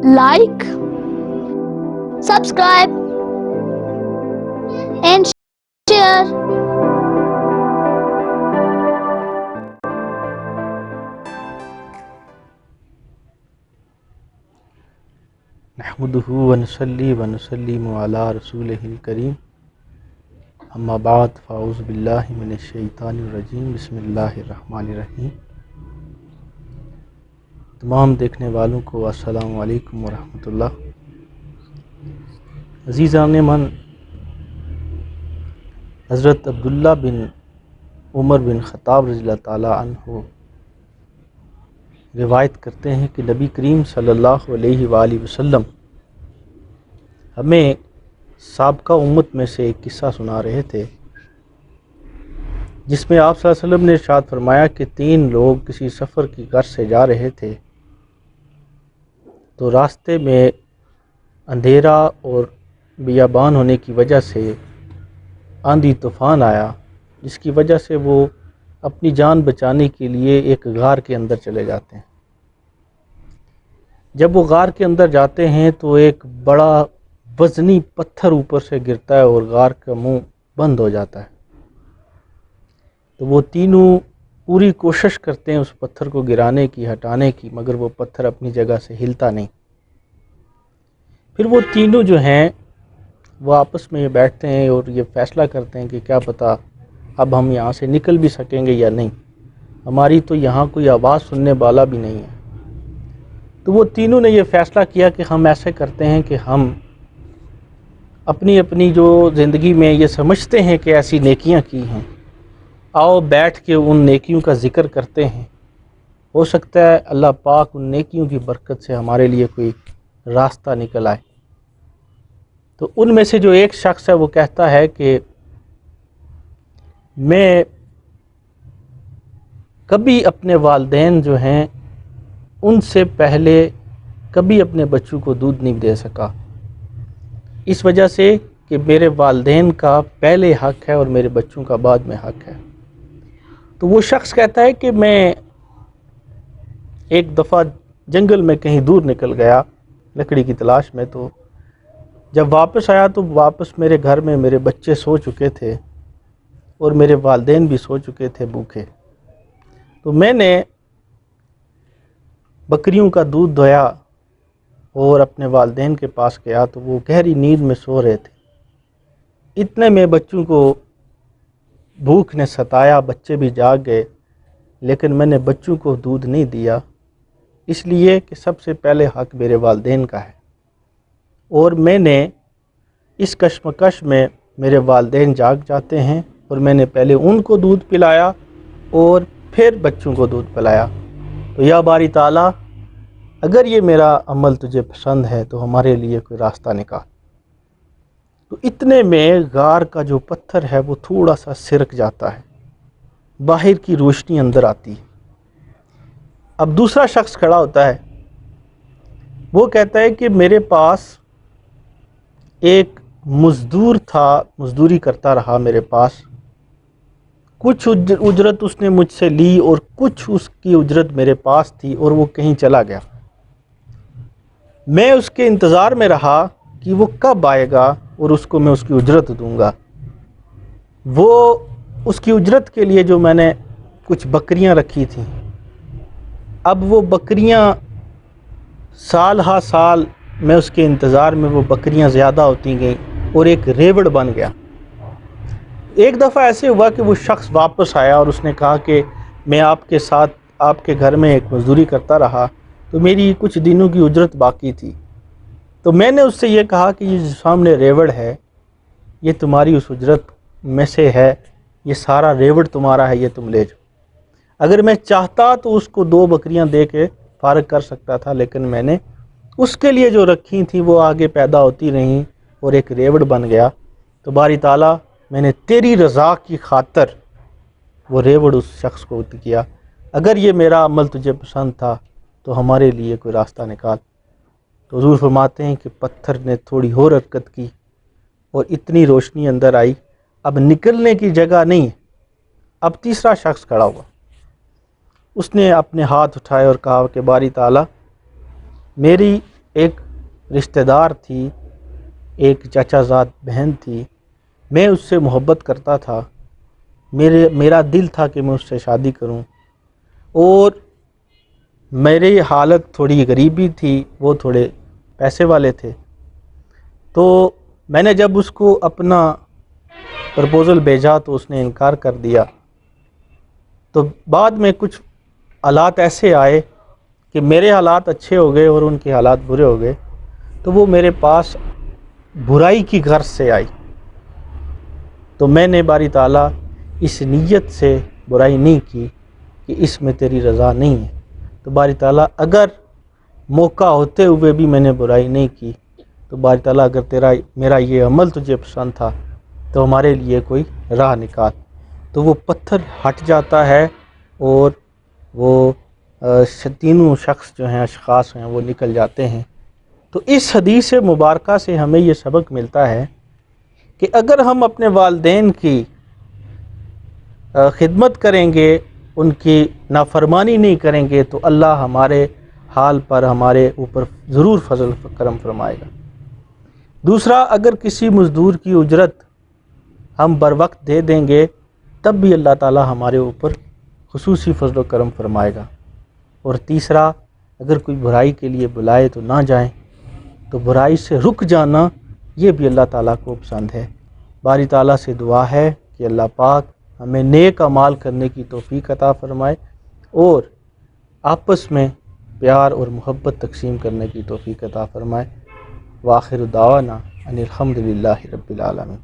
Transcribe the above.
like, subscribe and share. نحمده ونصلي ونسلم على رسوله الكريم اما بعد فاعوذ باللہ من الشیطان الرجیم بسم اللہ الرحمن الرحیم۔ تمام دیکھنے والوں کو السلام علیکم ورحمۃ اللہ۔ عزیزان من، حضرت عبداللہ بن عمر بن خطاب رضی اللہ تعالیٰ عنہ روایت کرتے ہیں کہ نبی کریم صلی اللہ علیہ وآلہ وسلم ہمیں سابقہ امت میں سے ایک قصہ سنا رہے تھے، جس میں آپ صلی اللہ علیہ وسلم نے ارشاد فرمایا کہ 3 لوگ کسی سفر کی غرض سے جا رہے تھے، تو راستے میں اندھیرا اور بیابان ہونے کی وجہ سے آندھی طوفان آیا، جس کی وجہ سے وہ اپنی جان بچانے کے لیے ایک غار کے اندر چلے جاتے ہیں۔ جب وہ غار کے اندر جاتے ہیں تو ایک بڑا وزنی پتھر اوپر سے گرتا ہے اور غار کا منہ بند ہو جاتا ہے۔ تو وہ تینوں پوری کوشش کرتے ہیں اس پتھر کو گرانے کی، ہٹانے کی، مگر وہ پتھر اپنی جگہ سے ہلتا نہیں۔ پھر وہ تینوں جو ہیں وہ آپس میں بیٹھتے ہیں اور یہ فیصلہ کرتے ہیں کہ کیا پتہ اب ہم یہاں سے نکل بھی سکیں گے یا نہیں، ہماری تو یہاں کوئی آواز سننے والا بھی نہیں ہے۔ تو وہ تینوں نے یہ فیصلہ کیا کہ ہم ایسے کرتے ہیں کہ ہم اپنی اپنی جو زندگی میں یہ سمجھتے ہیں کہ ایسی نیکیاں کی ہیں، آؤ بیٹھ کے ان نیکیوں کا ذکر کرتے ہیں، ہو سکتا ہے اللہ پاک ان نیکیوں کی برکت سے ہمارے لیے کوئی راستہ نکل آئے۔ تو ان میں سے جو ایک شخص ہے وہ کہتا ہے کہ میں کبھی اپنے والدین جو ہیں ان سے پہلے کبھی اپنے بچوں کو دودھ نہیں دے سکا، اس وجہ سے کہ میرے والدین کا پہلے حق ہے اور میرے بچوں کا بعد میں حق ہے۔ تو وہ شخص کہتا ہے کہ میں ایک دفعہ جنگل میں کہیں دور نکل گیا لکڑی کی تلاش میں، تو جب واپس آیا تو واپس میرے گھر میں میرے بچے سو چکے تھے اور میرے والدین بھی سو چکے تھے بھوکے۔ تو میں نے بکریوں کا دودھ دھویا اور اپنے والدین کے پاس گیا تو وہ گہری نیند میں سو رہے تھے۔ اتنے میں بچوں کو بھوک نے ستایا، بچے بھی جاگ گئے، لیکن میں نے بچوں کو دودھ نہیں دیا، اس لیے کہ سب سے پہلے حق میرے والدین کا ہے، اور میں نے اس کشمکش میں میرے والدین جاگ جاتے ہیں اور میں نے پہلے ان کو دودھ پلایا اور پھر بچوں کو دودھ پلایا۔ تو یا باری تعالیٰ، اگر یہ میرا عمل تجھے پسند ہے تو ہمارے لیے کوئی راستہ نکال۔ تو اتنے میں غار کا جو پتھر ہے وہ تھوڑا سا سرک جاتا ہے، باہر کی روشنی اندر آتی ہے۔ اب دوسرا شخص کھڑا ہوتا ہے، وہ کہتا ہے کہ میرے پاس ایک مزدور تھا، مزدوری کرتا رہا میرے پاس، کچھ اجرت اس نے مجھ سے لی اور کچھ اس کی اجرت میرے پاس تھی اور وہ کہیں چلا گیا۔ میں اس کے انتظار میں رہا کہ وہ کب آئے گا اور اس کو میں اس کی اجرت دوں گا۔ وہ اس کی اجرت کے لیے جو میں نے کچھ بکریاں رکھی تھیں، اب وہ بکریاں سال ہا سال میں اس کے انتظار میں وہ بکریاں زیادہ ہوتی گئیں اور ایک ریوڑ بن گیا۔ ایک دفعہ ایسے ہوا کہ وہ شخص واپس آیا اور اس نے کہا کہ میں آپ کے ساتھ آپ کے گھر میں ایک مزدوری کرتا رہا تو میری کچھ دنوں کی اجرت باقی تھی، تو میں نے اس سے یہ کہا کہ یہ جو سامنے ریوڑ ہے یہ تمہاری اس اجرت میں سے ہے، یہ سارا ریوڑ تمہارا ہے، یہ تم لے جاؤ۔ اگر میں چاہتا تو اس کو 2 بکریاں دے کے فارغ کر سکتا تھا، لیکن میں نے اس کے لیے جو رکھی تھیں وہ آگے پیدا ہوتی رہیں اور ایک ریوڑ بن گیا۔ تو باری تعالیٰ، میں نے تیری رضا کی خاطر وہ ریوڑ اس شخص کو کیا، اگر یہ میرا عمل تجھے پسند تھا تو ہمارے لیے کوئی راستہ نکال۔ تو حضور فرماتے ہیں کہ پتھر نے تھوڑی اور حرکت کی اور اتنی روشنی اندر آئی، اب نکلنے کی جگہ نہیں ہے۔ اب تیسرا شخص کھڑا ہوا، اس نے اپنے ہاتھ اٹھائے اور کہا کہ باری تعالیٰ، میری ایک رشتہ دار تھی، ایک چچا زاد بہن تھی، میں اس سے محبت کرتا تھا، میرا دل تھا کہ میں اس سے شادی کروں، اور میری حالت تھوڑی غریبی تھی، وہ تھوڑے پیسے والے تھے، تو میں نے جب اس کو اپنا پرپوزل بھیجا تو اس نے انکار کر دیا۔ تو بعد میں کچھ حالات ایسے آئے کہ میرے حالات اچھے ہو گئے اور ان کے حالات برے ہو گئے، تو وہ میرے پاس برائی کی غرض سے آئی، تو میں نے باری تعالیٰ اس نیت سے برائی نہیں کی کہ اس میں تیری رضا نہیں ہے، تو باری تعالیٰ اگر موقع ہوتے ہوئے بھی میں نے برائی نہیں کی، تو باری تعالیٰ اگر میرا یہ عمل تجھے پسند تھا تو ہمارے لیے کوئی راہ نکال، تو وہ پتھر ہٹ جاتا ہے اور وہ تینوں شخص جو ہیں، اشخاص ہیں، وہ نکل جاتے ہیں۔ تو اس حدیث مبارکہ سے ہمیں یہ سبق ملتا ہے کہ اگر ہم اپنے والدین کی خدمت کریں گے، ان کی نافرمانی نہیں کریں گے، تو اللہ ہمارے حال پر ہمارے اوپر ضرور فضل کرم فرمائے گا۔ دوسرا، اگر کسی مزدور کی اجرت ہم بر وقت دے دیں گے، تب بھی اللہ تعالی ہمارے اوپر خصوصی فضل و کرم فرمائے گا۔ اور تیسرا، اگر کوئی برائی کے لیے بلائے تو نہ جائیں، تو برائی سے رک جانا یہ بھی اللہ تعالیٰ کو پسند ہے۔ باری تعالیٰ سے دعا ہے کہ اللہ پاک ہمیں نیک اعمال کرنے کی توفیق عطا فرمائے اور آپس میں پیار اور محبت تقسیم کرنے کی توفیق عطا فرمائے۔ وآخر دعوانا ان الحمد للہ رب العالمین۔